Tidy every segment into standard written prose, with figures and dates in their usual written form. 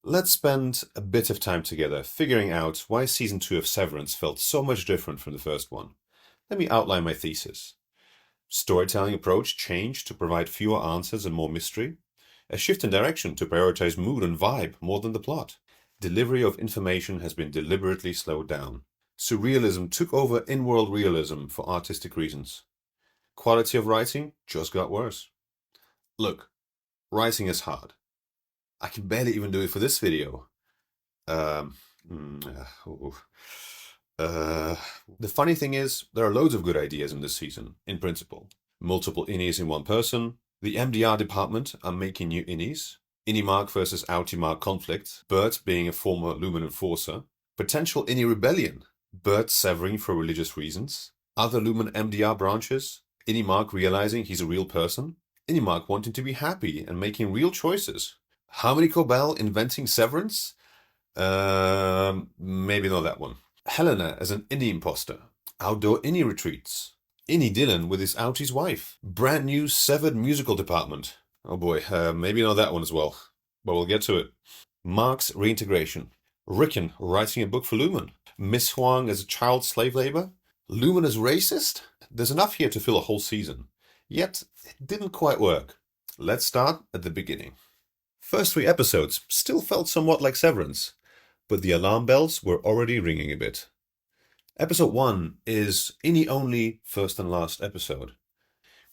Let's spend a bit of time together figuring out why Season 2 of Severance felt so much different from the first one. Let me outline my thesis. Storytelling approach changed to provide fewer answers and more mystery. A shift in direction to prioritize mood and vibe more than the plot. Delivery of information has been deliberately slowed down. Surrealism took over in-world realism for artistic reasons. Quality of writing just got worse. Look, writing is hard. I can barely even do it for this video. Um, mm, uh, ooh. Uh, the funny thing is, there are loads of good ideas in this season, in principle. Multiple innies in one person. The MDR department are making new innies. Innie-Mark versus Outie-Mark conflict. Bert being a former Lumen enforcer. Potential innie rebellion. Bert severing for religious reasons. Other Lumen MDR branches. Innie-Mark realizing he's a real person. Innie-Mark wanting to be happy and making real choices. Harmony Cobell inventing Severance? Maybe not that one. Helena as an indie imposter. Outdoor indie retreats. Indie Dylan with his outie's wife. Brand new severed musical department. Oh boy, maybe not that one as well. But we'll get to it. Mark's reintegration. Rickon writing a book for Lumen. Miss Huang as a child slave labor. Lumen as racist? There's enough here to fill a whole season. Yet, it didn't quite work. Let's start at the beginning. First 3 episodes still felt somewhat like Severance, but the alarm bells were already ringing a bit. Episode 1 is Innie-only first and last episode.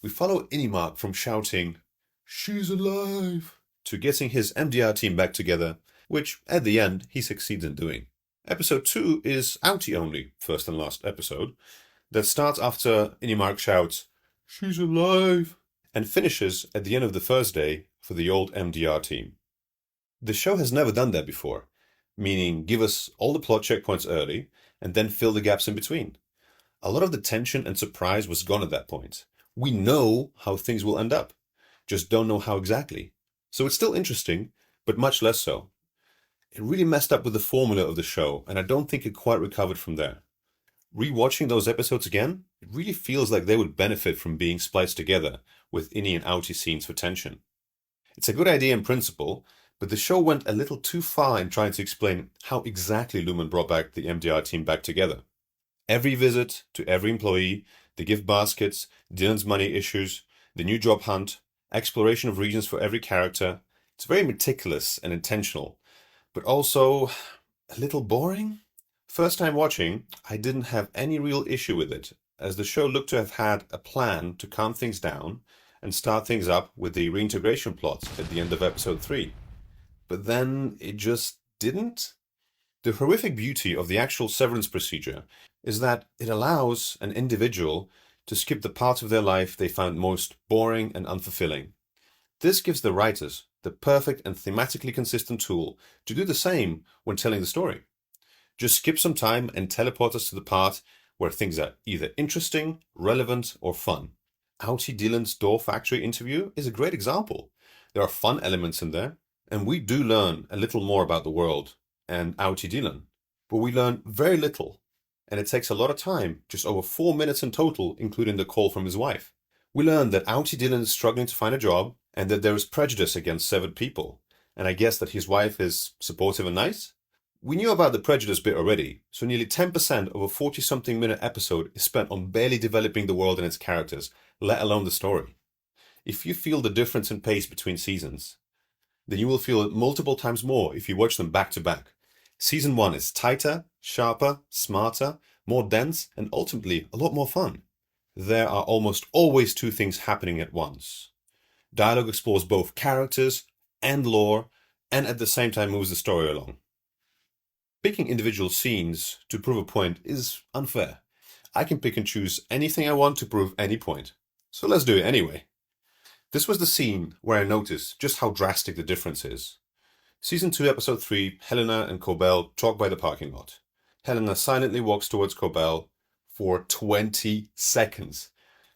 We follow Innie-Mark from shouting, "She's alive!" to getting his MDR team back together, which, at the end, he succeeds in doing. Episode 2 is Outie-only first and last episode, that starts after Innie-Mark shouts, "She's alive!" and finishes at the end of the first day for the old MDR team. The show has never done that before, meaning give us all the plot checkpoints early and then fill the gaps in between. A lot of the tension and surprise was gone at that point. We know how things will end up, just don't know how exactly. So it's still interesting, but much less so. It really messed up with the formula of the show, and I don't think it quite recovered from there. Rewatching those episodes again, it really feels like they would benefit from being spliced together with Innie and Outie scenes for tension. It's a good idea in principle, but the show went a little too far in trying to explain how exactly Lumen brought back the MDR team back together. Every visit to every employee, the gift baskets, Dylan's money issues, the new job hunt, exploration of regions for every character. It's very meticulous and intentional, but also a little boring. First time watching, I didn't have any real issue with it, as the show looked to have had a plan to calm things down and start things up with the reintegration plot at the end of episode 3. But then it just didn't. The horrific beauty of the actual severance procedure is that it allows an individual to skip the parts of their life they found most boring and unfulfilling. This gives the writers the perfect and thematically consistent tool to do the same when telling the story. Just skip some time and teleport us to the part where things are either interesting, relevant, or fun. Outie Dylan's Door Factory interview is a great example. There are fun elements in there, and we do learn a little more about the world and Outie Dylan. But we learn very little, and it takes a lot of time, just over 4 minutes in total, including the call from his wife. We learn that Outie Dylan is struggling to find a job, and that there is prejudice against severed people, and I guess that his wife is supportive and nice? We knew about the prejudice bit already, so nearly 10% of a 40-something minute episode is spent on barely developing the world and its characters, let alone the story. If you feel the difference in pace between seasons, then you will feel it multiple times more if you watch them back to back. Season 1 is tighter, sharper, smarter, more dense, and ultimately a lot more fun. There are almost always 2 things happening at once. Dialogue explores both characters and lore, and at the same time moves the story along. Picking individual scenes to prove a point is unfair. I can pick and choose anything I want to prove any point. So let's do it anyway. This was the scene where I noticed just how drastic the difference is. Season 2, Episode 3, Helena and Cobell talk by the parking lot. Helena silently walks towards Cobell for 20 seconds.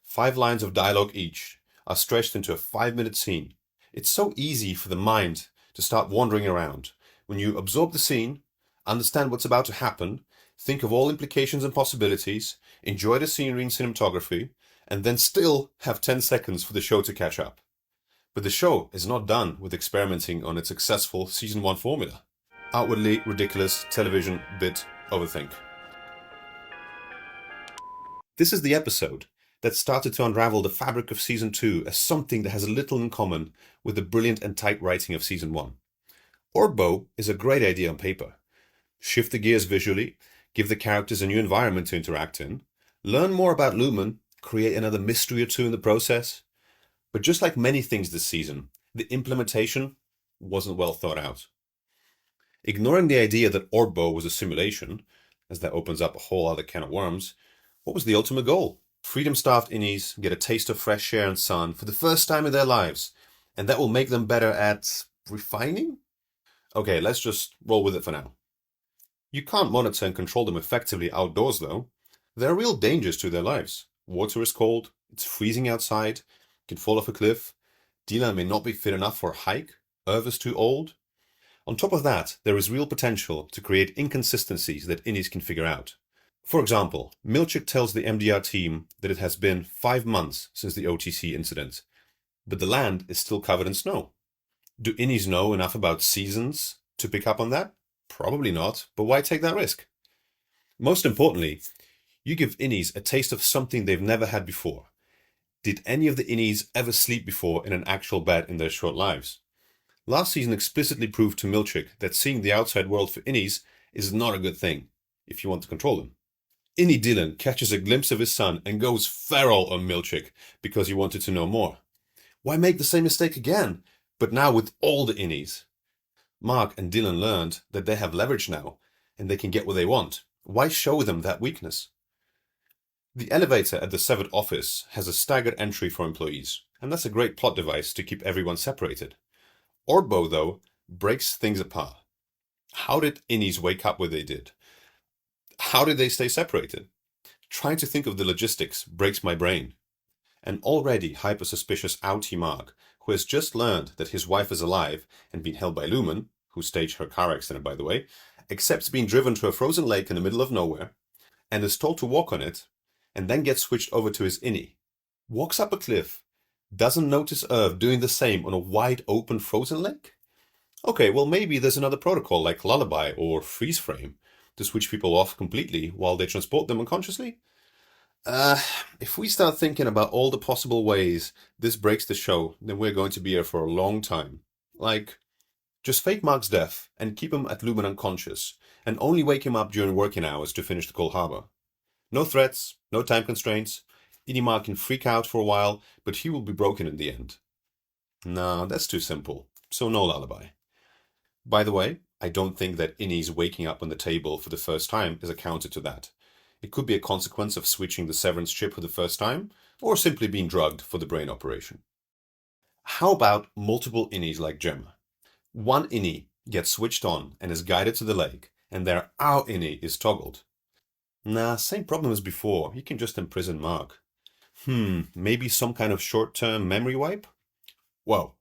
5 lines of dialogue each are stretched into a 5-minute scene. It's so easy for the mind to start wandering around when you absorb the scene, understand what's about to happen, think of all implications and possibilities, enjoy the scenery and cinematography, and then still have 10 seconds for the show to catch up. But the show is not done with experimenting on its successful Season 1 formula. Outwardly ridiculous television bit overthink. This is the episode that started to unravel the fabric of Season 2 as something that has little in common with the brilliant and tight writing of Season 1. Orbo is a great idea on paper. Shift the gears visually, give the characters a new environment to interact in, learn more about Lumen, create another mystery or two in the process. But just like many things this season, the implementation wasn't well thought out. Ignoring the idea that Orbo was a simulation, as that opens up a whole other can of worms, what was the ultimate goal? Freedom-starved innies get a taste of fresh air and sun for the first time in their lives, and that will make them better at refining? Okay, let's just roll with it for now. You can't monitor and control them effectively outdoors, though. There are real dangers to their lives. Water is cold, it's freezing outside, can fall off a cliff, Dylan may not be fit enough for a hike, Irv is too old. On top of that, there is real potential to create inconsistencies that innies can figure out. For example, Milchick tells the MDR team that it has been 5 months since the OTC incident, but the land is still covered in snow. Do innies know enough about seasons to pick up on that? Probably not, but why take that risk? Most importantly, you give innies a taste of something they've never had before. Did any of the innies ever sleep before in an actual bed in their short lives? Last season explicitly proved to Milchick that seeing the outside world for innies is not a good thing, if you want to control them. Innie Dylan catches a glimpse of his son and goes feral on Milchick because he wanted to know more. Why make the same mistake again, but now with all the innies? Mark and Dylan learned that they have leverage now, and they can get what they want. Why show them that weakness? The elevator at the Severed office has a staggered entry for employees, and that's a great plot device to keep everyone separated. Orbo, though, breaks things apart. How did innies wake up where they did? How did they stay separated? Trying to think of the logistics breaks my brain. An already hyper-suspicious outie Mark, who has just learned that his wife is alive and been held by Lumen, who staged her car accident by the way, accepts being driven to a frozen lake in the middle of nowhere, and is told to walk on it, and then gets switched over to his innie. Walks up a cliff, doesn't notice Irv doing the same on a wide open frozen lake? Okay, well maybe there's another protocol like Lullaby or Freeze Frame to switch people off completely while they transport them unconsciously? If we start thinking about all the possible ways this breaks the show, then we're going to be here for a long time. Like, just fake Mark's death and keep him at Lumen unconscious, and only wake him up during working hours to finish the Cold Harbor. No threats, no time constraints. Innie Mark can freak out for a while, but he will be broken in the end. Nah, that's too simple, so no Lullaby. By the way, I don't think that innies waking up on the table for the first time is a counter to that. It could be a consequence of switching the Severance chip for the first time, or simply being drugged for the brain operation. How about multiple innies like Gemma? One innie gets switched on and is guided to the lake, and their our innie is toggled. Nah, same problem as before, you can just imprison Mark. Maybe some kind of short-term memory wipe? Well,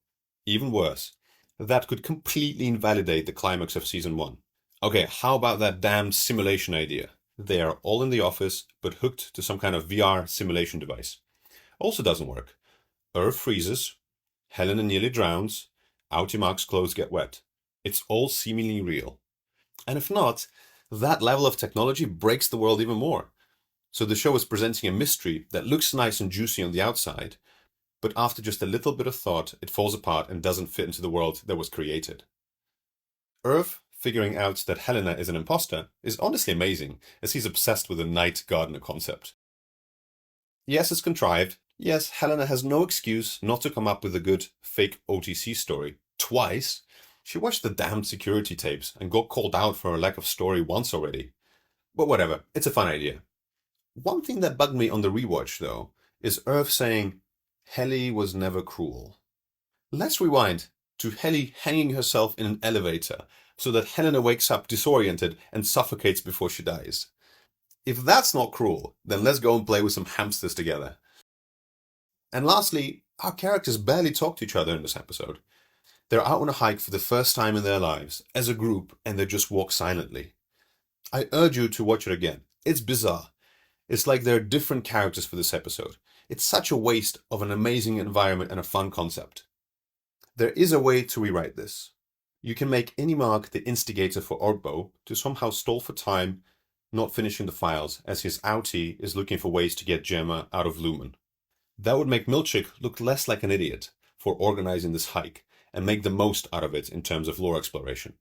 even worse. That could completely invalidate the climax of Season 1. Okay, how about that damned simulation idea? They are all in the office, but hooked to some kind of VR simulation device. Also doesn't work. Irv freezes, Helena nearly drowns, Outie Mark's clothes get wet. It's all seemingly real. And if not, that level of technology breaks the world even more. So the show is presenting a mystery that looks nice and juicy on the outside, but after just a little bit of thought, it falls apart and doesn't fit into the world that was created. Irv figuring out that Helena is an imposter is honestly amazing, as he's obsessed with the Night Gardener concept. Yes, it's contrived. Yes, Helena has no excuse not to come up with a good fake OTC story. Twice. She watched the damned security tapes and got called out for her lack of story once already. But whatever, it's a fun idea. One thing that bugged me on the rewatch, though, is Irv saying, Helly was never cruel. Let's rewind to Helly hanging herself in an elevator so that Helena wakes up disoriented and suffocates before she dies. If that's not cruel, then let's go and play with some hamsters together. And lastly, our characters barely talk to each other in this episode. They're out on a hike for the first time in their lives, as a group, and they just walk silently. I urge you to watch it again. It's bizarre. It's like there are different characters for this episode. It's such a waste of an amazing environment and a fun concept. There is a way to rewrite this. You can make Mark the instigator for Orbo to somehow stall for time, not finishing the files, as his outie is looking for ways to get Gemma out of Lumen. That would make Milchick look less like an idiot for organizing this hike and make the most out of it in terms of lore exploration.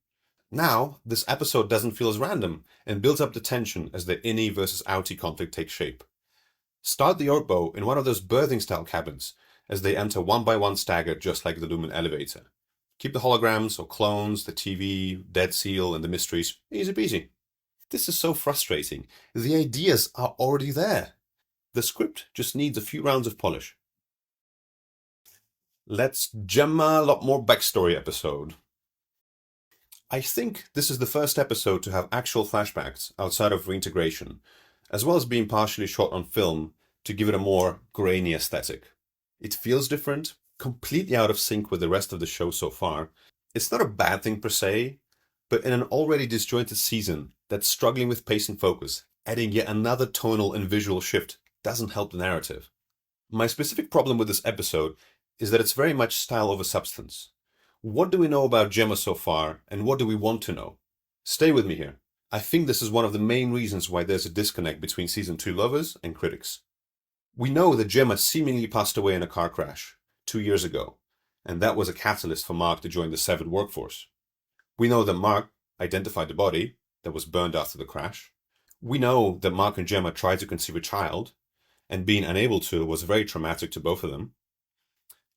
Now, this episode doesn't feel as random and builds up the tension as the Innie versus outie conflict takes shape. Start the Orbo in one of those birthing-style cabins as they enter one by one staggered just like the Lumen elevator. Keep the holograms or clones, the TV, Dead Seal, and the mysteries easy peasy. This is so frustrating. The ideas are already there. The script just needs a few rounds of polish. Let's Gemma a lot more backstory episode. I think this is the first episode to have actual flashbacks outside of reintegration, as well as being partially shot on film to give it a more grainy aesthetic. It feels different, completely out of sync with the rest of the show so far. It's not a bad thing per se, but in an already disjointed season that's struggling with pace and focus, adding yet another tonal and visual shift doesn't help the narrative. My specific problem with this episode is that it's very much style over substance. What do we know about Gemma so far, and what do we want to know? Stay with me here. I think this is one of the main reasons why there's a disconnect between Season 2 lovers and critics. We know that Gemma seemingly passed away in a car crash 2 years ago, and that was a catalyst for Mark to join the Severed workforce. We know that Mark identified the body that was burned after the crash. We know that Mark and Gemma tried to conceive a child, and being unable to was very traumatic to both of them.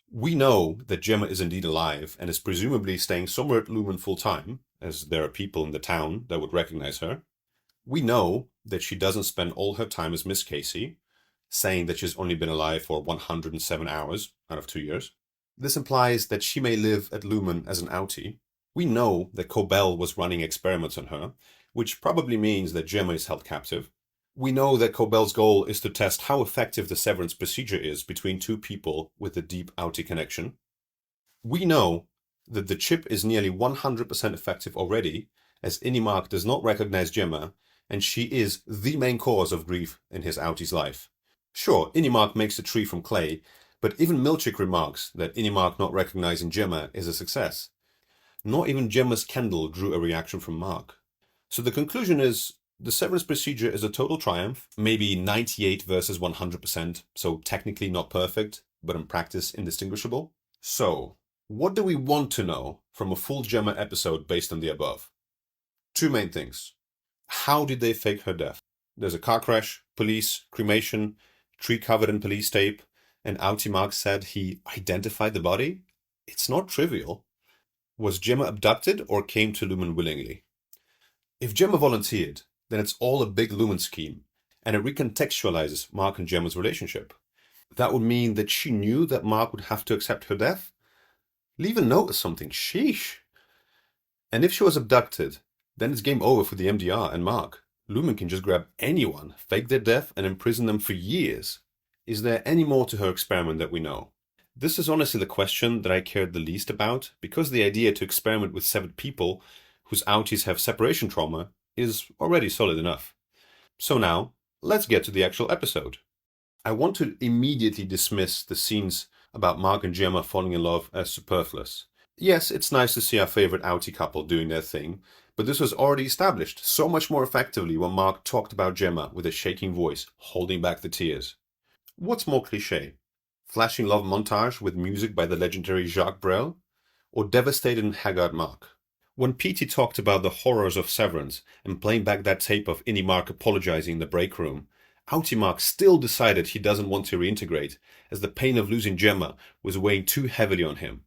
We know that Gemma is indeed alive and is presumably staying somewhere at Lumen full-time, as there are people in the town that would recognize her. We know that she doesn't spend all her time as Miss Casey, saying that she's only been alive for 107 hours out of 2 years. This implies that she may live at Lumen as an outie. We know that Cobell was running experiments on her, which probably means that Gemma is held captive. We know that Cobell's goal is to test how effective the severance procedure is between two people with a deep outie connection. We know that the chip is nearly 100% effective already, as Mark does not recognize Gemma, and she is the main cause of grief in his outie's life. Sure, Mark makes a tree from clay, but even Milchick remarks that Mark not recognizing Gemma is a success. Not even Gemma's Kendall drew a reaction from Mark. So the conclusion is, the severance procedure is a total triumph, maybe 98 versus 100%, so technically not perfect, but in practice indistinguishable. So, what do we want to know from a full Gemma episode based on the above? Two main things. How did they fake her death? There's a car crash, police, cremation, tree covered in police tape, and outie Mark said he identified the body? It's not trivial. Was Gemma abducted or came to Lumen willingly? If Gemma volunteered, then it's all a big Lumen scheme, and it recontextualizes Mark and Gemma's relationship. That would mean that she knew that Mark would have to accept her death? Leave a note or something, sheesh. And if she was abducted, then it's game over for the MDR and Mark. Lumen can just grab anyone, fake their death, and imprison them for years. Is there any more to her experiment that we know? This is honestly the question that I cared the least about, because the idea to experiment with severed people whose outies have separation trauma is already solid enough. So now, let's get to the actual episode. I want to immediately dismiss the scenes about Mark and Gemma falling in love as superfluous. Yes, it's nice to see our favorite outie couple doing their thing, but this was already established so much more effectively when Mark talked about Gemma with a shaking voice, holding back the tears. What's more cliché? Flashing love montage with music by the legendary Jacques Brel? Or devastated and haggard Mark? When Petey talked about the horrors of Severance and playing back that tape of Mark apologizing in the break room, outie Mark still decided he doesn't want to reintegrate, as the pain of losing Gemma was weighing too heavily on him.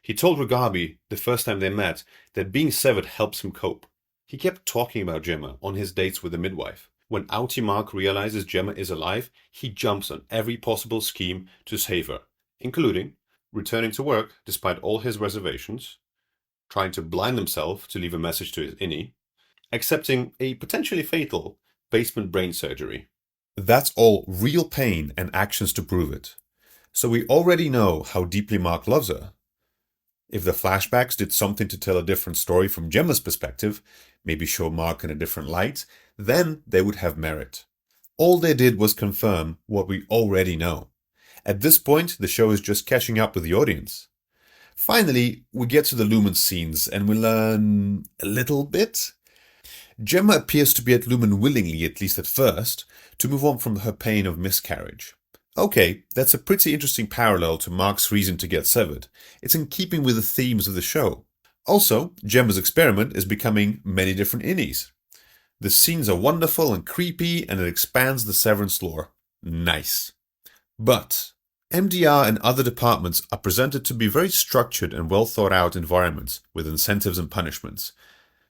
He told Rugabi, the first time they met, that being severed helps him cope. He kept talking about Gemma on his dates with the midwife. When outie Mark realizes Gemma is alive, he jumps on every possible scheme to save her, including returning to work despite all his reservations, trying to blind himself to leave a message to his innie, accepting a potentially fatal basement brain surgery. That's all real pain and actions to prove it. So we already know how deeply Mark loves her. If the flashbacks did something to tell a different story from Gemma's perspective, maybe show Mark in a different light, then they would have merit. All they did was confirm what we already know. At this point, the show is just catching up with the audience. Finally, we get to the Lumen scenes and we learn a little bit. Gemma appears to be at Lumen willingly, at least at first, to move on from her pain of miscarriage. Okay, that's a pretty interesting parallel to Mark's reason to get severed. It's in keeping with the themes of the show. Also, Gemma's experiment is becoming many different innies. The scenes are wonderful and creepy, and it expands the Severance lore. Nice. But MDR and other departments are presented to be very structured and well thought out environments with incentives and punishments,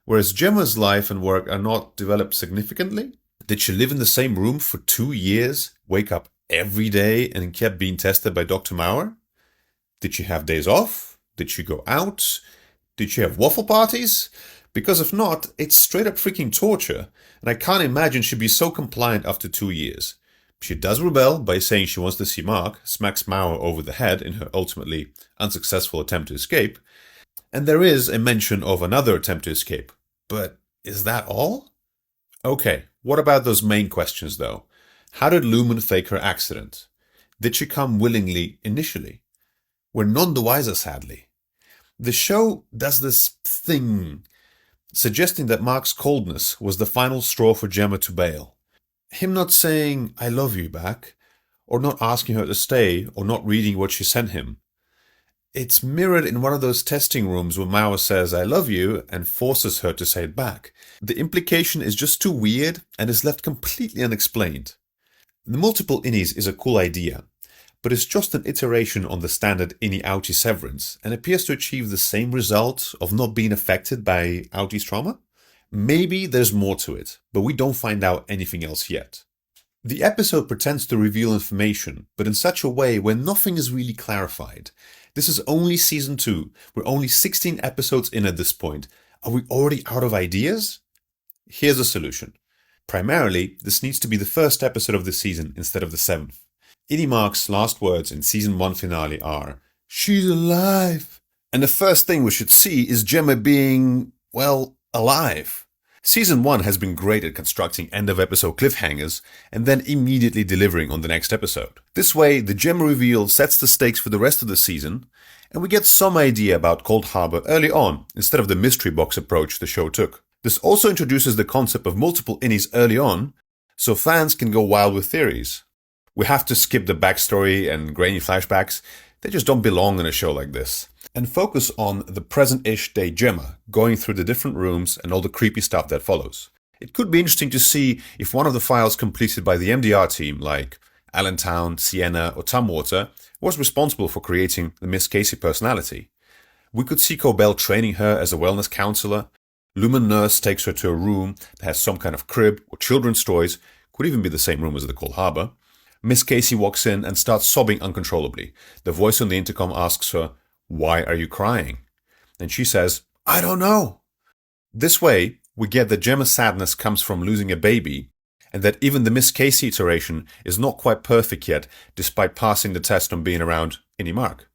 whereas Gemma's life and work are not developed significantly. Did she live in the same room for 2 years, wake up every day, and kept being tested by Dr. Maurer? Did she have days off? Did she go out? Did she have waffle parties? Because if not, it's straight up freaking torture, and I can't imagine she'd be so compliant after 2 years. She does rebel by saying she wants to see Mark, smacks Maurer over the head in her ultimately unsuccessful attempt to escape, and there is a mention of another attempt to escape. But is that all? Okay, what about those main questions though? How did Lumen fake her accident? Did she come willingly initially? We're none the wiser, sadly. The show does this thing, suggesting that Mark's coldness was the final straw for Gemma to bail. Him not saying, "I love you" back, or not asking her to stay, or not reading what she sent him. It's mirrored in one of those testing rooms where Maurer says, "I love you," and forces her to say it back. The implication is just too weird and is left completely unexplained. The multiple innies is a cool idea, but it's just an iteration on the standard innie-outie severance and appears to achieve the same result of not being affected by outie's trauma. Maybe there's more to it, but we don't find out anything else yet. The episode pretends to reveal information, but in such a way where nothing is really clarified. This is only season 2. We're only 16 episodes in at this point. Are we already out of ideas? Here's a solution. Primarily, this needs to be the first episode of the season instead of the 7th. Innie Mark's last words in season 1 finale are, "She's alive." And the first thing we should see is Gemma being, well, alive. Season 1 has been great at constructing end-of-episode cliffhangers and then immediately delivering on the next episode. This way, the Gemma reveal sets the stakes for the rest of the season, and we get some idea about Cold Harbor early on, instead of the mystery box approach the show took. This also introduces the concept of multiple innies early on, so fans can go wild with theories. We have to skip the backstory and grainy flashbacks. They just don't belong in a show like this. And focus on the present-ish day Gemma, going through the different rooms and all the creepy stuff that follows. It could be interesting to see if one of the files completed by the MDR team, like Allentown, Sienna, or Tumwater, was responsible for creating the Miss Casey personality. We could see Cobell training her as a wellness counselor. Lumen nurse takes her to a room that has some kind of crib or children's toys, could even be the same room as the Cold Harbor. Miss Casey walks in and starts sobbing uncontrollably. The voice on the intercom asks her, "Why are you crying?" And she says, "I don't know." This way, we get that Gemma's sadness comes from losing a baby, and that even the Miss Casey iteration is not quite perfect yet, despite passing the test on being around Innie Mark.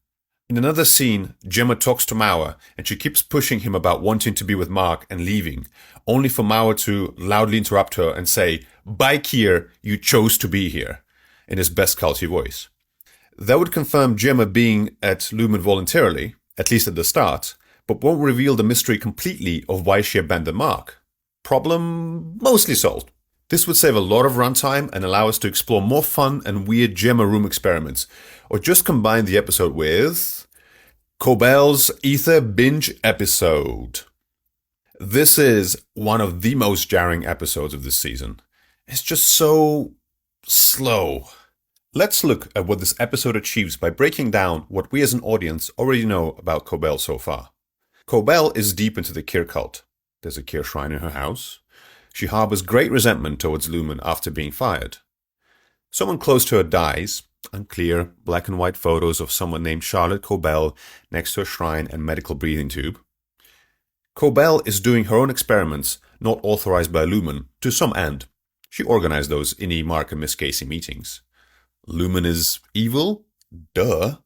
In another scene, Gemma talks to Maurer, and she keeps pushing him about wanting to be with Mark and leaving, only for Maurer to loudly interrupt her and say, "Bye, Kier, you chose to be here," in his best culty voice. That would confirm Gemma being at Lumen voluntarily, at least at the start, but won't reveal the mystery completely of why she abandoned Mark. Problem mostly solved. This would save a lot of runtime and allow us to explore more fun and weird Gemma room experiments, or just combine the episode with Cobell's Ether Binge episode. This is one of the most jarring episodes of this season. It's just so slow. Let's look at what this episode achieves by breaking down what we as an audience already know about Cobell so far. Cobell is deep into the Kier cult. There's a Kier shrine in her house. She harbors great resentment towards Lumen after being fired. Someone close to her dies. Unclear, black and white photos of someone named Charlotte Cobell next to a shrine and medical breathing tube. Cobell is doing her own experiments, not authorized by Lumen, to some end. She organized those Innie, Mark, and Miss Casey meetings. Lumen is evil? Duh.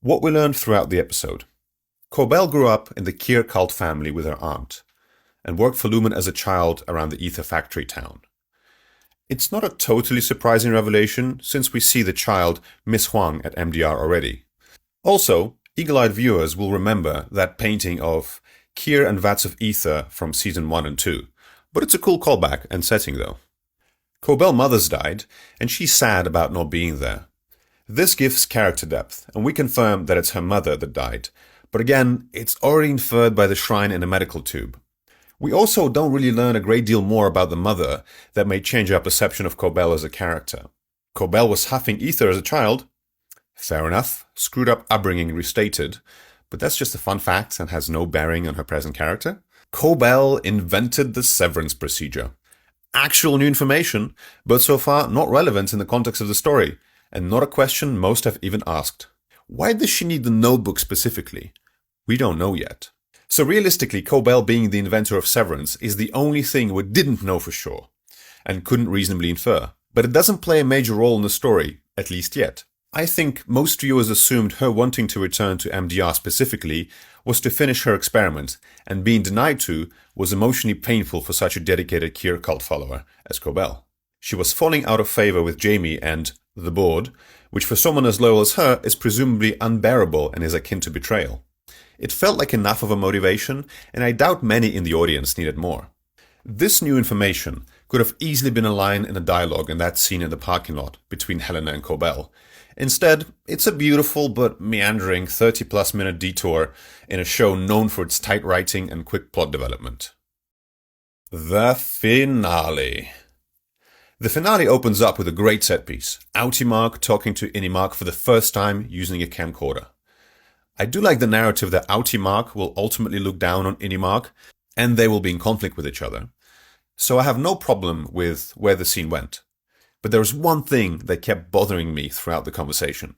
What we learned throughout the episode. Cobell grew up in the Kier cult family with her aunt, and worked for Lumen as a child around the Ether factory town. It's not a totally surprising revelation, since we see the child Miss Huang at MDR already. Also, Eagle-eyed viewers will remember that painting of Kier and Vats of Ether from season 1 and 2, but it's a cool callback and setting though. Cobell Mothers died, and she's sad about not being there. This gives character depth, and we confirm that it's her mother that died, but again, it's already inferred by the shrine in a medical tube. We also don't really learn a great deal more about the mother that may change our perception of Cobell as a character. Cobell was huffing ether as a child. Fair enough, screwed up upbringing restated, but that's just a fun fact and has no bearing on her present character. Cobell invented the severance procedure. Actual new information, but so far not relevant in the context of the story, and not a question most have even asked. Why does she need the notebook specifically? We don't know yet. So realistically, Cobell being the inventor of Severance is the only thing we didn't know for sure, and couldn't reasonably infer. But it doesn't play a major role in the story, at least yet. I think most viewers assumed her wanting to return to MDR specifically was to finish her experiment, and being denied to was emotionally painful for such a dedicated Kier cult follower as Cobell. She was falling out of favor with Jamie and the board, which for someone as loyal as her is presumably unbearable and is akin to betrayal. It felt like enough of a motivation, and I doubt many in the audience needed more. This new information could have easily been a line in a dialogue in that scene in the parking lot between Helena and Cobell. Instead, it's a beautiful but meandering 30-plus minute detour in a show known for its tight writing and quick plot development. The finale. The finale opens up with a great set piece, Outie Mark talking to Innie Mark for the first time using a camcorder. I do like the narrative that Outie Mark will ultimately look down on Innie Mark, and they will be in conflict with each other. So I have no problem with where the scene went. But there was one thing that kept bothering me throughout the conversation.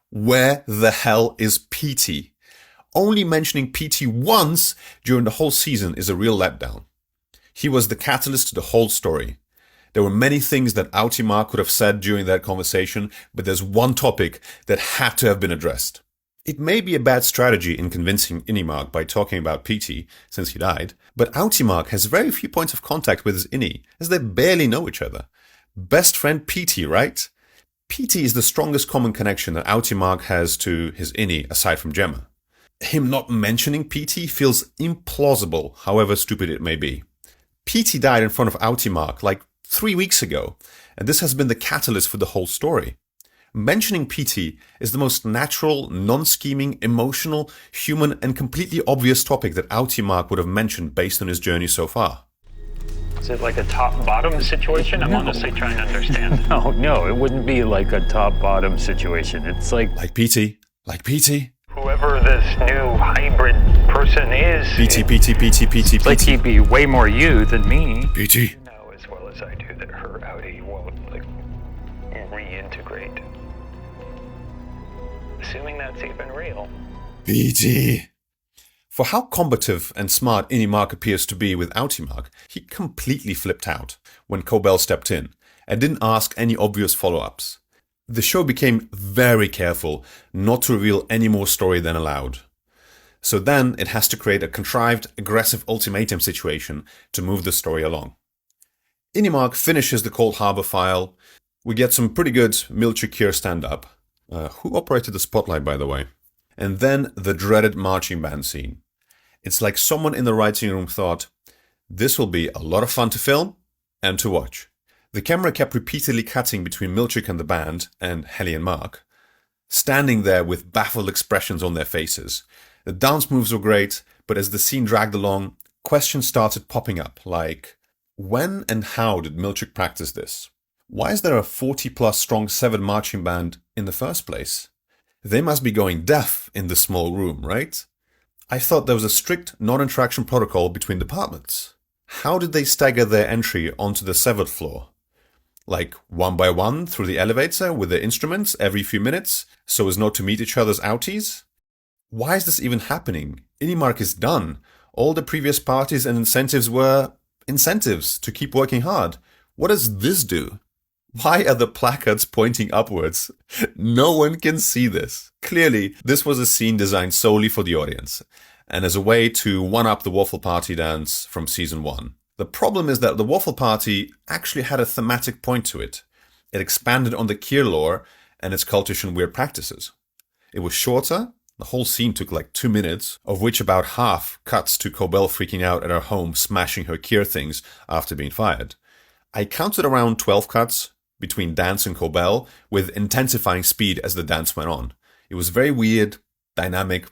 Where the hell is Petey? Only mentioning Petey once during the whole season is a real letdown. He was the catalyst to the whole story. There were many things that Outie Mark could have said during that conversation, but there's one topic that had to have been addressed. It may be a bad strategy in convincing Innie Mark by talking about Petey, since he died, but Outie Mark has very few points of contact with his Innie, as they barely know each other. Best friend Petey, right? Petey is the strongest common connection that Outie Mark has to his Innie, aside from Gemma. Him not mentioning Petey feels implausible, however stupid it may be. Petey died in front of Outie Mark like 3 weeks ago, and this has been the catalyst for the whole story. Mentioning Petey is the most natural, non-scheming, emotional, human, and completely obvious topic that Outie Mark would have mentioned based on his journey so far. Is it like a top-bottom situation? I'm honestly trying to understand. No, it wouldn't be like a top-bottom situation. It's like... Like Petey. Whoever this new hybrid person is... Petey. Like he'd be way more you than me. Petey. You know as well as I do that her Audi won't, reintegrate. Assuming that's even real. Petey. For how combative and smart Innie Mark appears to be with Outie Mark, he completely flipped out when Cobell stepped in and didn't ask any obvious follow-ups. The show became very careful not to reveal any more story than allowed. So then it has to create a contrived, aggressive ultimatum situation to move the story along. Innie Mark finishes the Cold Harbor file. We get some pretty good Milchik Kier stand-up. Who operated the spotlight, by the way? And then the dreaded marching band scene. It's like someone in the writing room thought, this will be a lot of fun to film and to watch. The camera kept repeatedly cutting between Milchik and the band, and Helly and Mark, standing there with baffled expressions on their faces. The dance moves were great, but as the scene dragged along, questions started popping up, like, when and how did Milchik practice this? Why is there a 40-plus strong severed marching band in the first place? They must be going deaf in the small room, right? I thought there was a strict non-interaction protocol between departments. How did they stagger their entry onto the severed floor? Like one by one through the elevator with their instruments every few minutes so as not to meet each other's outies? Why is this even happening? Innie Mark is done. All the previous parties and incentives were incentives to keep working hard. What does this do? Why are the placards pointing upwards? No one can see this. Clearly, this was a scene designed solely for the audience, and as a way to one-up the Waffle Party dance from season 1. The problem is that the Waffle Party actually had a thematic point to it. It expanded on the Kier lore and its cultish and weird practices. It was shorter, The whole scene took like 2 minutes, of which about half cuts to Cobell freaking out at her home, smashing her Kier things after being fired. I counted around 12 cuts between dance and Cobell, with intensifying speed as the dance went on. It was very weird, dynamic,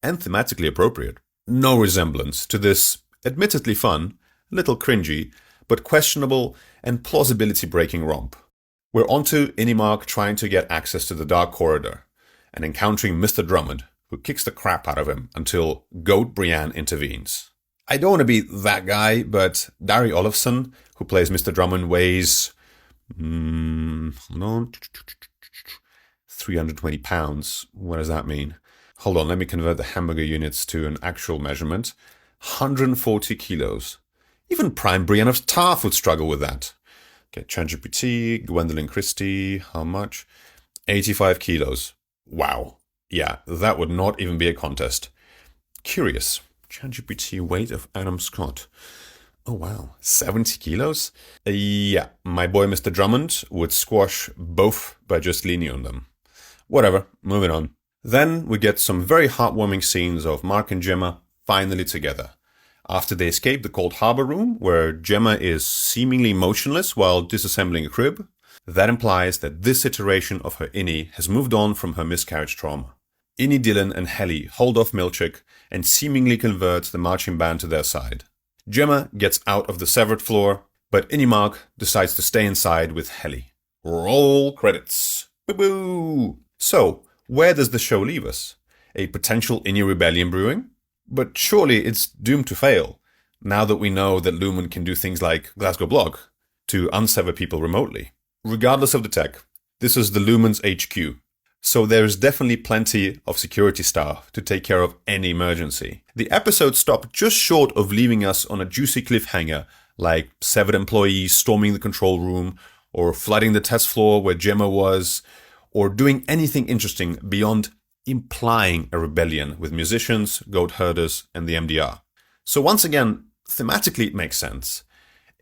and thematically appropriate. No resemblance to this admittedly fun, little cringy, but questionable and plausibility-breaking romp. We're onto Inimark trying to get access to the Dark Corridor and encountering Mr. Drummond, who kicks the crap out of him until Goat Brienne intervenes. I don't want to be that guy, but Dari Olofsson, who plays Mr. Drummond, weighs 320 pounds. What does that mean? Hold on, let me convert the hamburger units to an actual measurement. 140 kilos. Even Prime Brienne of Tarth would struggle with that. Okay, ChatGPT, Gwendolyn Christie, how much? 85 kilos. Wow. Yeah, that would not even be a contest. Curious. ChatGPT weight of Adam Scott. Oh wow, 70 kilos? Yeah, my boy Mr. Drummond would squash both by just leaning on them. Whatever, moving on. Then we get some very heartwarming scenes of Mark and Gemma finally together. After they escape the Cold Harbor room, where Gemma is seemingly motionless while disassembling a crib, that implies that this iteration of her Innie has moved on from her miscarriage trauma. Innie, Dylan and Helly hold off Milchick and seemingly convert the marching band to their side. Gemma gets out of the severed floor, but Inimark decides to stay inside with Helly. Roll credits. Boo-boo! So, where does the show leave us? A potential Innie rebellion brewing? But surely it's doomed to fail, now that we know that Lumen can do things like Glasgow Block to unsever people remotely. Regardless of the tech, this is the Lumen's HQ, so there's definitely plenty of security staff to take care of any emergency. The episode stopped just short of leaving us on a juicy cliffhanger, like severed employees storming the control room, or flooding the test floor where Gemma was, or doing anything interesting beyond implying a rebellion with musicians, goat herders, and the MDR. So once again, thematically it makes sense.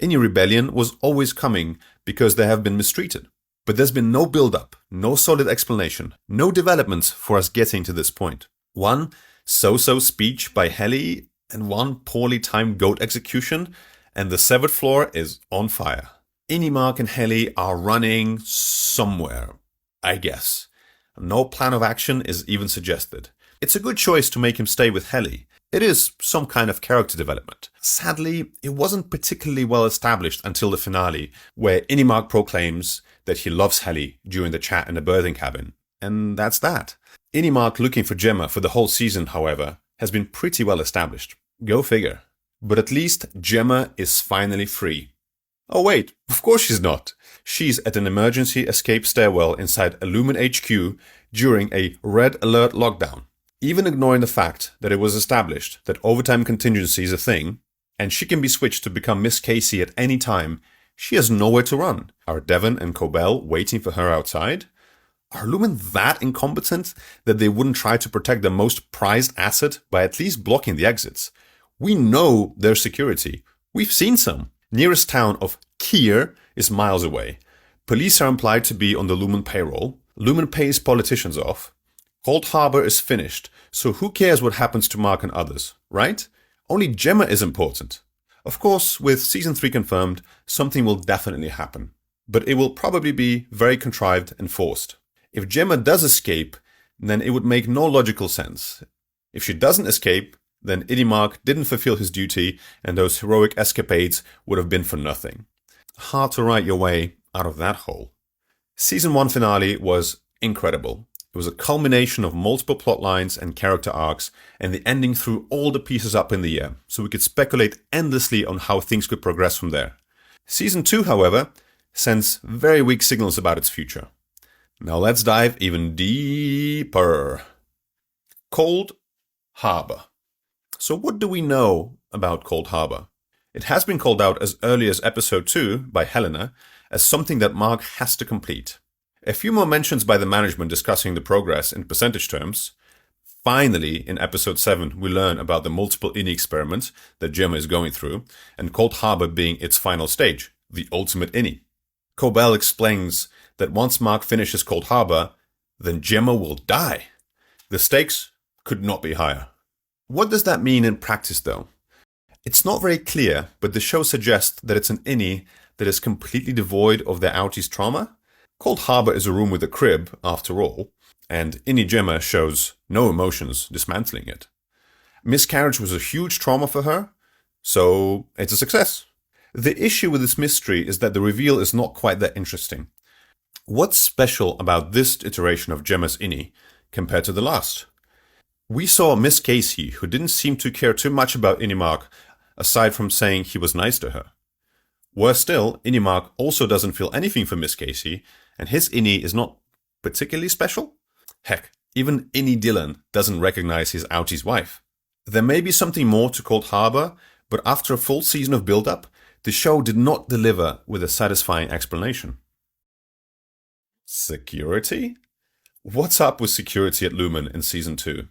Any rebellion was always coming because they have been mistreated. But there's been no build-up, no solid explanation, no developments for us getting to this point. One so-so speech by Helly, and one poorly timed goat execution, and the severed floor is on fire. Inimark and Helly are running somewhere, I guess. No plan of action is even suggested. It's a good choice to make him stay with Helly. It is some kind of character development. Sadly, it wasn't particularly well established until the finale, where Inimark proclaims that he loves Helly during the chat in the birthing cabin. And that's that. Inimark looking for Gemma for the whole season, however, has been pretty well established. Go figure. But at least Gemma is finally free. Oh wait, of course she's not. She's at an emergency escape stairwell inside a Lumen HQ during a red alert lockdown. Even ignoring the fact that it was established that overtime contingency is a thing, and she can be switched to become Miss Casey at any time, she has nowhere to run. Are Devon and Cobell waiting for her outside? Are Lumen that incompetent that they wouldn't try to protect their most prized asset by at least blocking the exits? We know there's security. We've seen some. Nearest town of Kier is miles away. Police are implied to be on the Lumen payroll. Lumen pays politicians off. Cold Harbor is finished, so who cares what happens to Mark and others, right? Only Gemma is important. Of course, with Season 3 confirmed, something will definitely happen. But it will probably be very contrived and forced. If Gemma does escape, then it would make no logical sense. If she doesn't escape, then Inimark didn't fulfill his duty and those heroic escapades would have been for nothing. Hard to write your way out of that hole. Season 1 finale was incredible. It was a culmination of multiple plot lines and character arcs, and the ending threw all the pieces up in the air, so we could speculate endlessly on how things could progress from there. Season 2, however, sends very weak signals about its future. Now let's dive even deeper. Cold Harbor. So what do we know about Cold Harbor? It has been called out as early as episode 2 by Helena as something that Mark has to complete. A few more mentions by the management discussing the progress in percentage terms. Finally, in episode 7, we learn about the multiple Innie experiments that Gemma is going through, and Cold Harbor being its final stage, the ultimate Innie. Cobell explains that once Mark finishes Cold Harbor, then Gemma will die. The stakes could not be higher. What does that mean in practice, though? It's not very clear, but the show suggests that it's an innie that is completely devoid of their outies trauma. Cold Harbor is a room with a crib, after all, and innie Gemma shows no emotions dismantling it. Miscarriage was a huge trauma for her, so it's a success. The issue with this mystery is that the reveal is not quite that interesting. What's special about this iteration of Gemma's innie compared to the last? We saw Miss Casey, who didn't seem to care too much about Innie Mark, aside from saying he was nice to her. Worse still, Innie Mark also doesn't feel anything for Miss Casey, and his innie is not particularly special. Heck, even Innie Dylan doesn't recognize his outie's wife. There may be something more to Cold Harbor, but after a full season of build-up, the show did not deliver with a satisfying explanation. Security? What's up with security at Lumen in Season 2?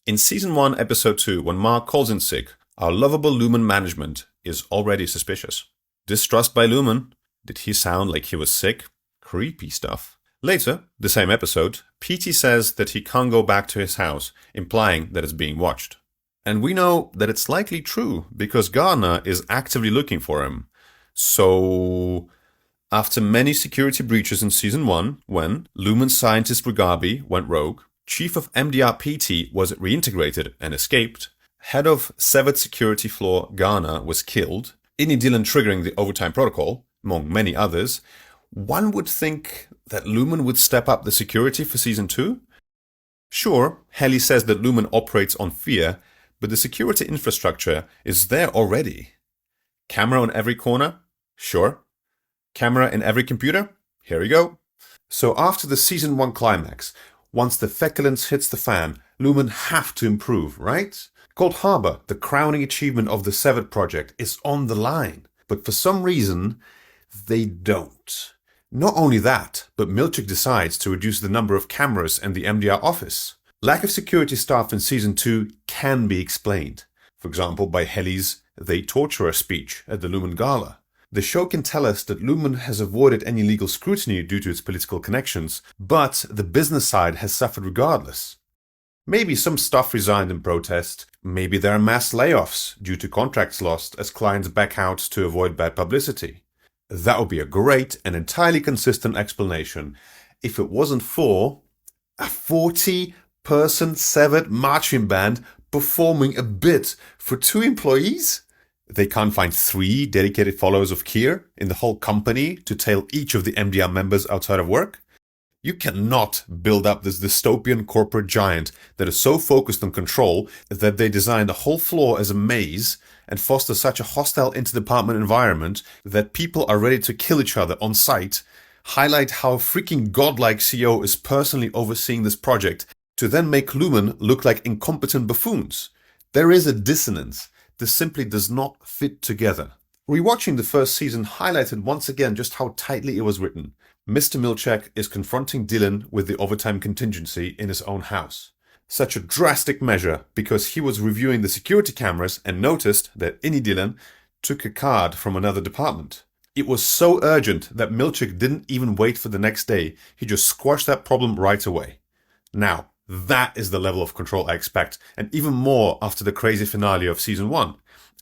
In Season 1, Episode 2, when Mark calls in sick, our lovable Lumen management is already suspicious. Distrust by Lumen? Did he sound like he was sick? Creepy stuff. Later, the same episode, Petey says that he can't go back to his house, implying that it's being watched. And we know that it's likely true, because Garner is actively looking for him. So, after many security breaches in Season 1, when Lumen scientist Rugabi went rogue, Chief of MDR PT was reintegrated and escaped, Head of Severed Security Floor Garner was killed, Innie Dylan triggering the overtime protocol, among many others, one would think that Lumen would step up the security for Season 2? Sure, Helly says that Lumen operates on fear, but the security infrastructure is there already. Camera on every corner? Sure. Camera in every computer? Here we go. So after the Season 1 climax, once the feculence hits the fan, Lumen have to improve, right? Cold Harbor, the crowning achievement of the Severed project, is on the line. But for some reason, they don't. Not only that, but Milchick decides to reduce the number of cameras in the MDR office. Lack of security staff in Season 2 can be explained. For example, by Helly's "they torture us" speech at the Lumen Gala. The show can tell us that Lumen has avoided any legal scrutiny due to its political connections, but the business side has suffered regardless. Maybe some staff resigned in protest, maybe there are mass layoffs due to contracts lost as clients back out to avoid bad publicity. That would be a great and entirely consistent explanation if it wasn't for a 40-person Severed marching band performing a bit for 2 employees? They can't find 3 dedicated followers of Keir in the whole company to tail each of the MDR members outside of work? You cannot build up this dystopian corporate giant that is so focused on control that they design the whole floor as a maze and foster such a hostile interdepartment environment that people are ready to kill each other on site, highlight how a freaking godlike CEO is personally overseeing this project, to then make Lumen look like incompetent buffoons. There is a dissonance. This simply does not fit together. Rewatching the first season highlighted once again just how tightly it was written. Mr. Milchick is confronting Dylan with the overtime contingency in his own house. Such a drastic measure because he was reviewing the security cameras and noticed that Innie Dylan took a card from another department. It was so urgent that Milchick didn't even wait for the next day. He just squashed that problem right away. Now, that is the level of control I expect, and even more after the crazy finale of Season 1.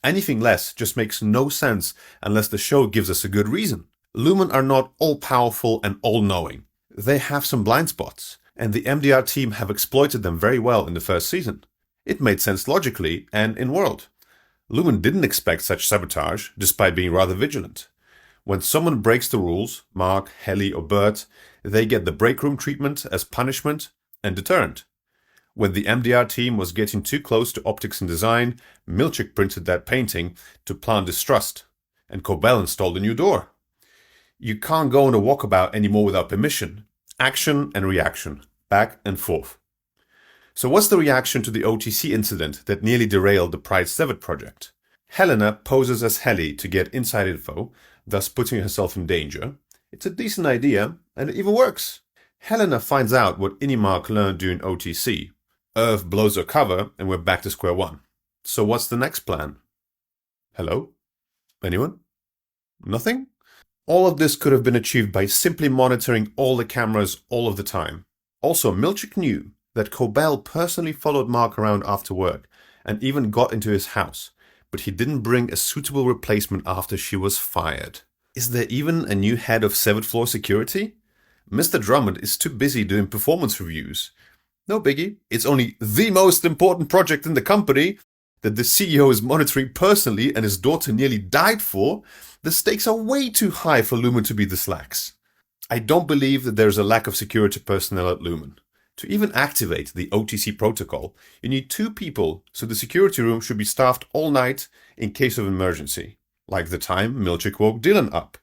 Anything less just makes no sense unless the show gives us a good reason. Lumen are not all-powerful and all-knowing. They have some blind spots, and the MDR team have exploited them very well in the first season. It made sense logically and in world. Lumen didn't expect such sabotage, despite being rather vigilant. When someone breaks the rules, Mark, Helly or Bert, they get the break room treatment as punishment and deterrent. When the MDR team was getting too close to optics and design, Milchick printed that painting to plant distrust, and Cobell installed a new door. You can't go on a walkabout anymore without permission. Action and reaction, back and forth. So what's the reaction to the OTC incident that nearly derailed the Pride Severed project? Helena poses as Helly to get inside info, thus putting herself in danger. It's a decent idea, and it even works. Helena finds out what Inimark learned during OTC. Irv blows her cover, and we're back to square one. So what's the next plan? Hello? Anyone? Nothing? All of this could have been achieved by simply monitoring all the cameras all of the time. Also, Milchick knew that Cobell personally followed Mark around after work and even got into his house, but he didn't bring a suitable replacement after she was fired. Is there even a new head of Severed Floor Security? Mr. Drummond is too busy doing performance reviews. No biggie, it's only the most important project in the company that the CEO is monitoring personally and his daughter nearly died for. The stakes are way too high for Lumen to be this lax. I don't believe that there's a lack of security personnel at Lumen. To even activate the OTC protocol, you need 2 people, so the security room should be staffed all night in case of emergency, like the time Milchick woke Dylan up.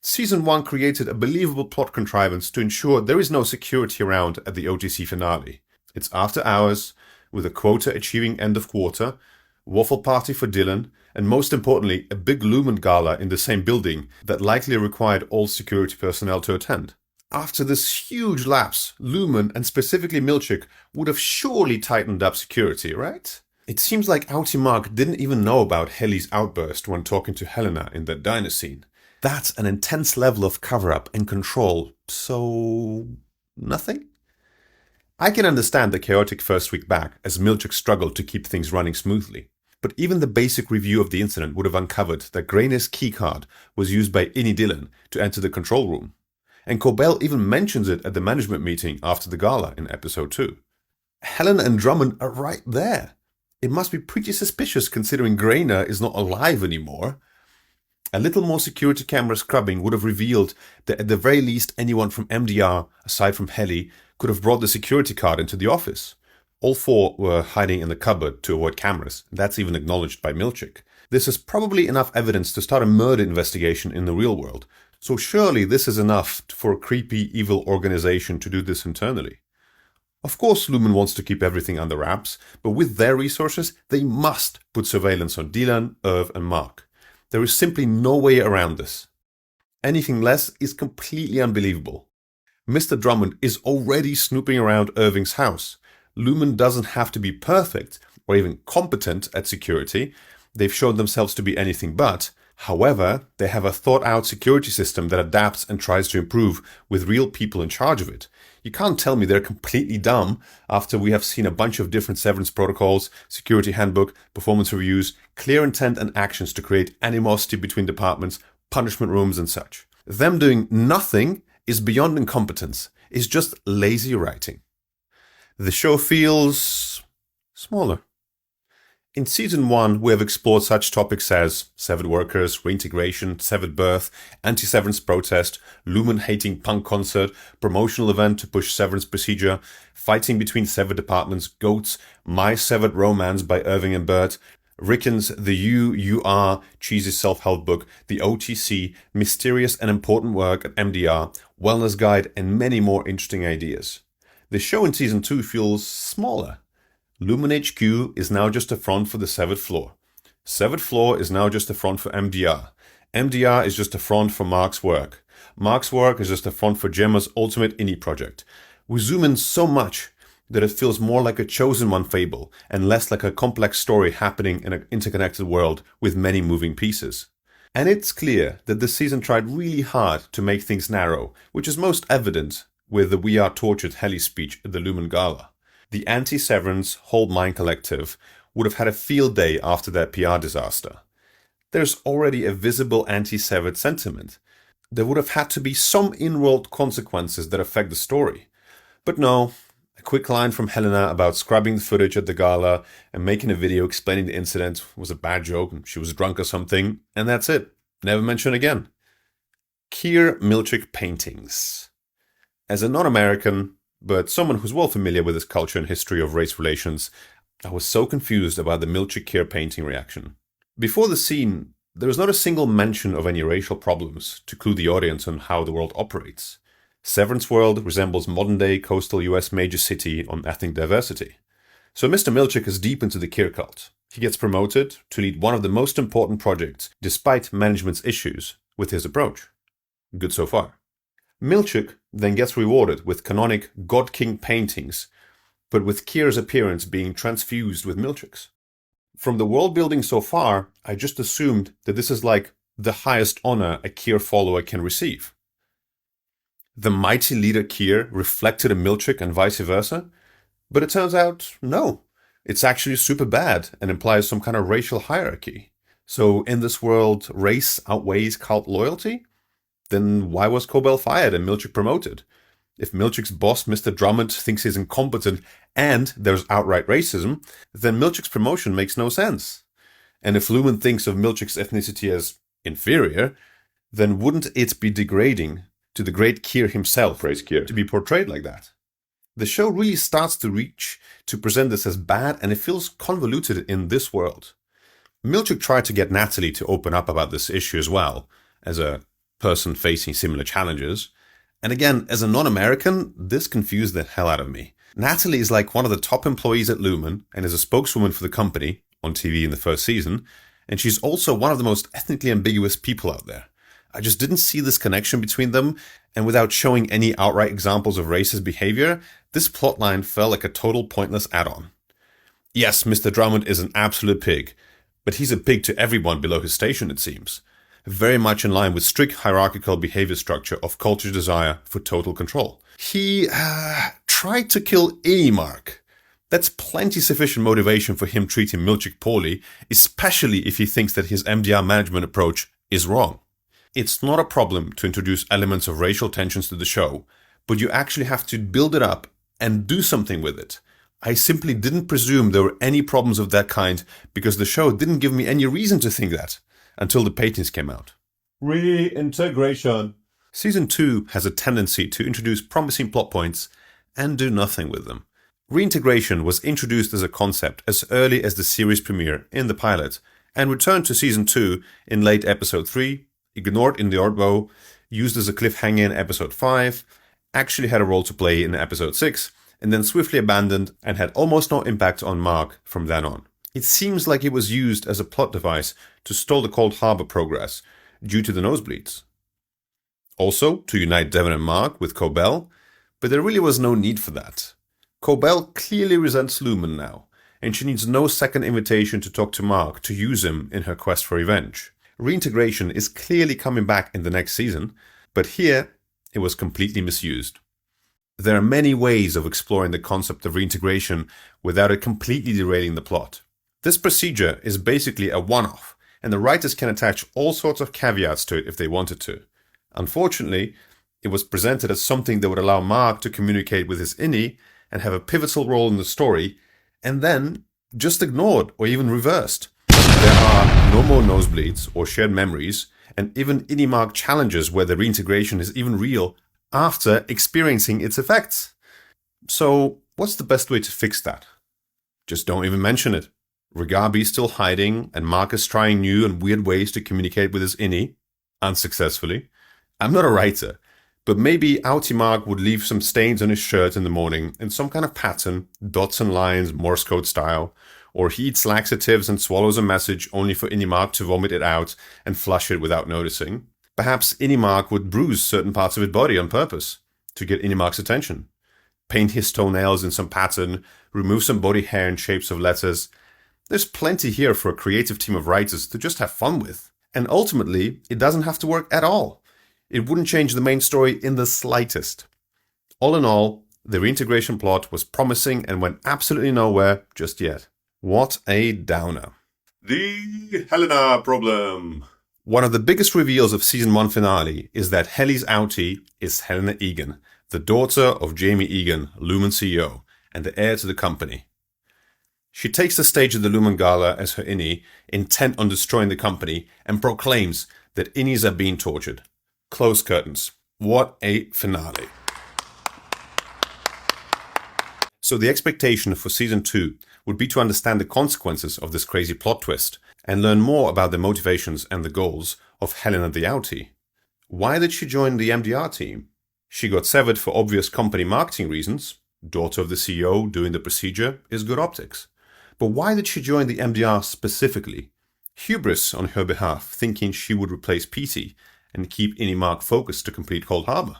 Season 1 created a believable plot contrivance to ensure there is no security around at the OTC finale. It's after hours, with a quota achieving end of quarter, waffle party for Dylan, and most importantly, a big Lumen gala in the same building that likely required all security personnel to attend. After this huge lapse, Lumen, and specifically Milchick, would have surely tightened up security, right? It seems like Outie Mark didn't even know about Helly's outburst when talking to Helena in that diner scene. That's an intense level of cover-up and control, so nothing? I can understand the chaotic first week back as Milchick struggled to keep things running smoothly. But even the basic review of the incident would have uncovered that Grainer's keycard was used by Innie Dillon to enter the control room. And Cobell even mentions it at the management meeting after the gala in episode 2. Helen and Drummond are right there. It must be pretty suspicious considering Grainer is not alive anymore. A little more security camera scrubbing would have revealed that at the very least anyone from MDR, aside from Helly, could have brought the security card into the office. All 4 were hiding in the cupboard to avoid cameras. That's even acknowledged by Milchick. This is probably enough evidence to start a murder investigation in the real world. So surely this is enough for a creepy, evil organization to do this internally. Of course Lumen wants to keep everything under wraps, but with their resources, they must put surveillance on Dylan, Irv and Mark. There is simply no way around this. Anything less is completely unbelievable. Mr. Drummond is already snooping around Irving's house. Lumen doesn't have to be perfect or even competent at security. They've shown themselves to be anything but. However, they have a thought-out security system that adapts and tries to improve with real people in charge of it. You can't tell me they're completely dumb after we have seen a bunch of different severance protocols, security handbook, performance reviews, clear intent and actions to create animosity between departments, punishment rooms and such. Them doing nothing is beyond incompetence. It's just lazy writing. The show feels smaller. In Season 1, we have explored such topics as severed workers, reintegration, severed birth, anti-severance protest, Lumen hating punk concert, promotional event to push severance procedure, fighting between severed departments, goats, My Severed Romance by Irving and Burt, Ricken's The You Are cheesy self-help book, the OTC, mysterious and important work at MDR, wellness guide, and many more interesting ideas. The show in Season 2 feels smaller. Lumen HQ is now just a front for the Severed Floor. Severed Floor is now just a front for MDR. MDR is just a front for Mark's work. Mark's work is just a front for Gemma's ultimate indie project. We zoom in so much that it feels more like a chosen one fable and less like a complex story happening in an interconnected world with many moving pieces. And it's clear that this season tried really hard to make things narrow, which is most evident with the We Are Tortured Heli speech at the Lumen Gala. The anti-Severance Hold Mind Collective would have had a field day after that PR disaster. There's already a visible anti-Severed sentiment. There would have had to be some in-world consequences that affect the story. But no, a quick line from Helena about scrubbing the footage at the gala and making a video explaining the incident was a bad joke and she was drunk or something, and that's it. Never mentioned again. Keir Milchick paintings. As a non-American, but someone who's well familiar with his culture and history of race relations, I was so confused about the Milchick Keir painting reaction. Before the scene, there was not a single mention of any racial problems to clue the audience on how the world operates. Severance World resembles modern-day coastal US major city on ethnic diversity. So Mr. Milchick is deep into the Keir cult. He gets promoted to lead one of the most important projects, despite management's issues with his approach. Good so far. Milchick then gets rewarded with canonic God King paintings, but with Keir's appearance being transfused with Milchick's. From the world building so far, I just assumed that this is like the highest honor a Keir follower can receive. The mighty leader Keir reflected in Milchick and vice versa, But it turns out, no. It's actually super bad and implies some kind of racial hierarchy. So in this world, race outweighs cult loyalty? Then why was Cobell fired and Milchick promoted? If Milchick's boss, Mr. Drummond, thinks he's incompetent and there's outright racism, then Milchick's promotion makes no sense. And if Lumen thinks of Milchick's ethnicity as inferior, then wouldn't it be degrading to the great Keir himself, praise Keir, to be portrayed like that? The show really starts to reach to present this as bad, and it feels convoluted in this world. Milchick tried to get Natalie to open up about this issue as well, as a person facing similar challenges. And again, as a non-American, this confused the hell out of me. Natalie is like one of the top employees at Lumen and is a spokeswoman for the company on TV in the first season, and she's also one of the most ethnically ambiguous people out there. I just didn't see this connection between them, and without showing any outright examples of racist behavior, this plotline felt like a total pointless add-on. Yes, Mr. Drummond is an absolute pig, but he's a pig to everyone below his station, it seems. Very much in line with strict hierarchical behavior structure of culture's desire for total control. He tried to kill any Mark. That's plenty sufficient motivation for him treating Milchick poorly, especially if he thinks that his MDR management approach is wrong. It's not a problem to introduce elements of racial tensions to the show, but you actually have to build it up and do something with it. I simply didn't presume there were any problems of that kind because the show didn't give me any reason to think that until the paintings came out. Reintegration. Season 2 has a tendency to introduce promising plot points and do nothing with them. Reintegration was introduced as a concept as early as the series premiere in the pilot and returned to Season 2 in late Episode 3, ignored in the Ordbow, used as a cliffhanger in Episode 5, actually had a role to play in Episode 6, and then swiftly abandoned and had almost no impact on Mark from then on. It seems like it was used as a plot device to stall the Cold Harbor progress due to the nosebleeds. Also, to unite Devon and Mark with Cobell, but there really was no need for that. Cobell clearly resents Lumen now, and she needs no second invitation to talk to Mark to use him in her quest for revenge. Reintegration is clearly coming back in the next season, but here it was completely misused. There are many ways of exploring the concept of reintegration without it completely derailing the plot. This procedure is basically a one-off, and the writers can attach all sorts of caveats to it if they wanted to. Unfortunately, it was presented as something that would allow Mark to communicate with his innie and have a pivotal role in the story, and then just ignored or even reversed. There are no more nosebleeds or shared memories, and even innie Mark challenges whether reintegration is even real after experiencing its effects. So, what's the best way to fix that? Just don't even mention it. Regabi's still hiding, and Mark is trying new and weird ways to communicate with his innie, unsuccessfully. I'm not a writer, but maybe Outie Mark would leave some stains on his shirt in the morning in some kind of pattern, dots and lines, Morse code style, or he eats laxatives and swallows a message only for innie Mark to vomit it out and flush it without noticing. Perhaps innie Mark would bruise certain parts of his body on purpose to get innie Mark's attention. Paint his toenails in some pattern, remove some body hair in shapes of letters. There's plenty here for a creative team of writers to just have fun with. And ultimately, it doesn't have to work at all. It wouldn't change the main story in the slightest. All in all, the reintegration plot was promising and went absolutely nowhere just yet. What a downer. The Helena problem. One of the biggest reveals of Season 1 finale is that Helly's outie is Helena Egan, the daughter of Jamie Egan, Lumen CEO, and the heir to the company. She takes the stage at the Lumen Gala as her innie, intent on destroying the company, and proclaims that innies are being tortured. Close curtains. What a finale. So the expectation for Season 2 would be to understand the consequences of this crazy plot twist and learn more about the motivations and the goals of Helena the outie. Why did she join the MDR team? She got severed for obvious company marketing reasons. Daughter of the CEO doing the procedure is good optics. But why did she join the MDR specifically? Hubris on her behalf, thinking she would replace Petey and keep innie Mark focused to complete Cold Harbor.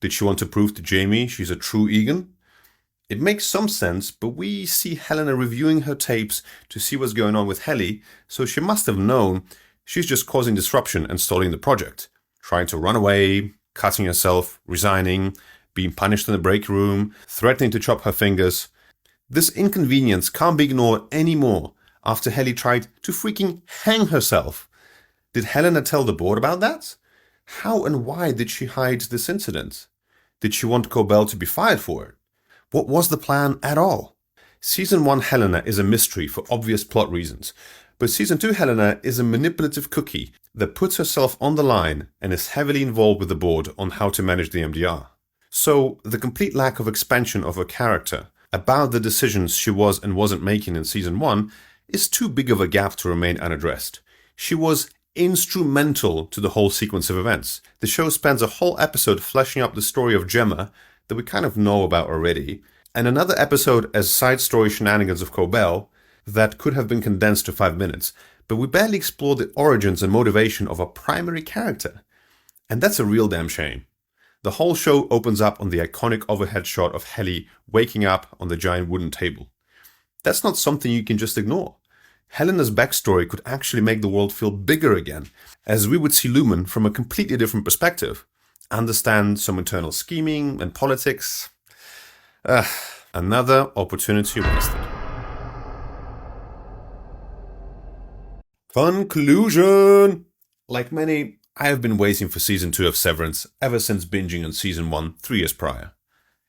Did she want to prove to Jamie she's a true Egan? It makes some sense, but we see Helena reviewing her tapes to see what's going on with Helly, so she must have known she's just causing disruption and stalling the project, trying to run away, cutting herself, resigning, being punished in the break room, threatening to chop her fingers. This inconvenience can't be ignored anymore after Helly tried to freaking hang herself. Did Helena tell the board about that? How and why did she hide this incident? Did she want Cobell to be fired for it? What was the plan at all? Season 1 Helena is a mystery for obvious plot reasons, but Season 2 Helena is a manipulative cookie that puts herself on the line and is heavily involved with the board on how to manage the MDR. So, the complete lack of expansion of her character about the decisions she was and wasn't making in Season 1 is too big of a gap to remain unaddressed. She was instrumental to the whole sequence of events. The show spends a whole episode fleshing up the story of Gemma that we kind of know about already, and another episode as side story shenanigans of Cobell that could have been condensed to 5 minutes, but we barely explore the origins and motivation of our primary character. And that's a real damn shame. The whole show opens up on the iconic overhead shot of Helly waking up on the giant wooden table. That's not something you can just ignore. Helena's backstory could actually make the world feel bigger again, as we would see Lumen from a completely different perspective, understand some internal scheming and politics. Another opportunity wasted. Conclusion! Like many, I have been waiting for Season 2 of Severance ever since binging on Season 1 3 years prior.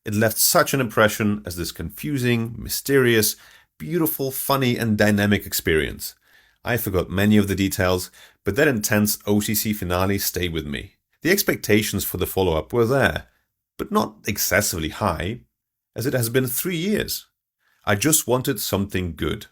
It left such an impression as this confusing, mysterious, beautiful, funny and dynamic experience. I forgot many of the details, but that intense OCC finale stayed with me. The expectations for the follow-up were there, but not excessively high, as it has been 3 years. I just wanted something good.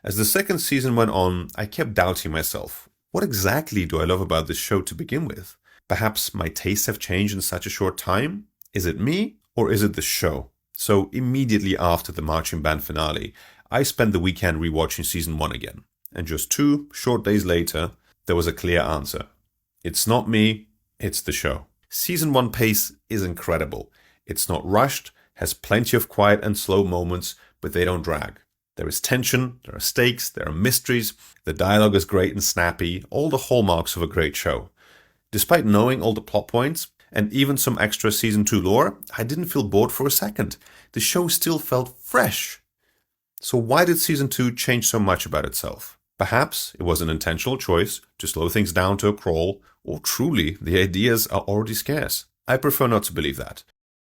As the second season went on, I kept doubting myself. What exactly do I love about this show to begin with? Perhaps my tastes have changed in such a short time? Is it me, or is it the show? So immediately after the marching band finale, I spent the weekend rewatching Season 1 again. And just 2 short days later, there was a clear answer. It's not me, it's the show. Season 1 pace is incredible. It's not rushed, has plenty of quiet and slow moments, but they don't drag. There is tension, there are stakes, there are mysteries, the dialogue is great and snappy, all the hallmarks of a great show. Despite knowing all the plot points, and even some extra Season 2 lore, I didn't feel bored for a second. The show still felt fresh. So why did Season 2 change so much about itself? Perhaps it was an intentional choice to slow things down to a crawl, or truly the ideas are already scarce. I prefer not to believe that,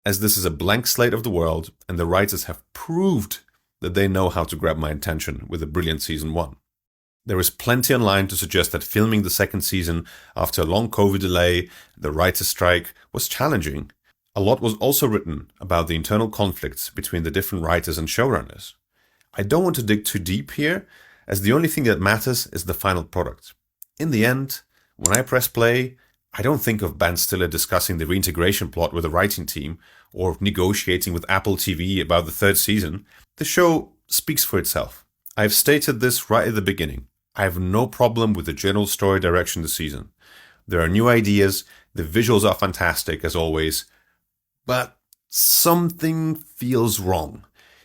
as this is a blank slate of the world, and the writers have proved that they know how to grab my attention with a brilliant Season 1. There is plenty online to suggest that filming the second season after a long COVID delay, the writer's strike, was challenging. A lot was also written about the internal conflicts between the different writers and showrunners. I don't want to dig too deep here, as the only thing that matters is the final product. In the end, when I press play, I don't think of Ben Stiller discussing the reintegration plot with the writing team or negotiating with Apple TV about the third season. The show speaks for itself. I have stated this right at the beginning. I have no problem with the general story direction this season. There are new ideas, the visuals are fantastic as always, but something feels wrong.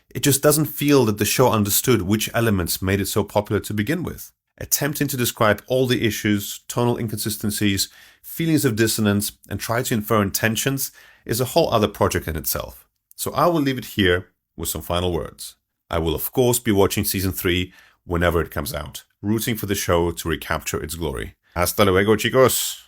It just doesn't feel that the show understood which elements made it so popular to begin with. Attempting to describe all the issues, tonal inconsistencies, feelings of dissonance, and try to infer intentions is a whole other project in itself. So I will leave it here with some final words. I will of course be watching Season 3 whenever it comes out, rooting for the show to recapture its glory. Hasta luego, chicos!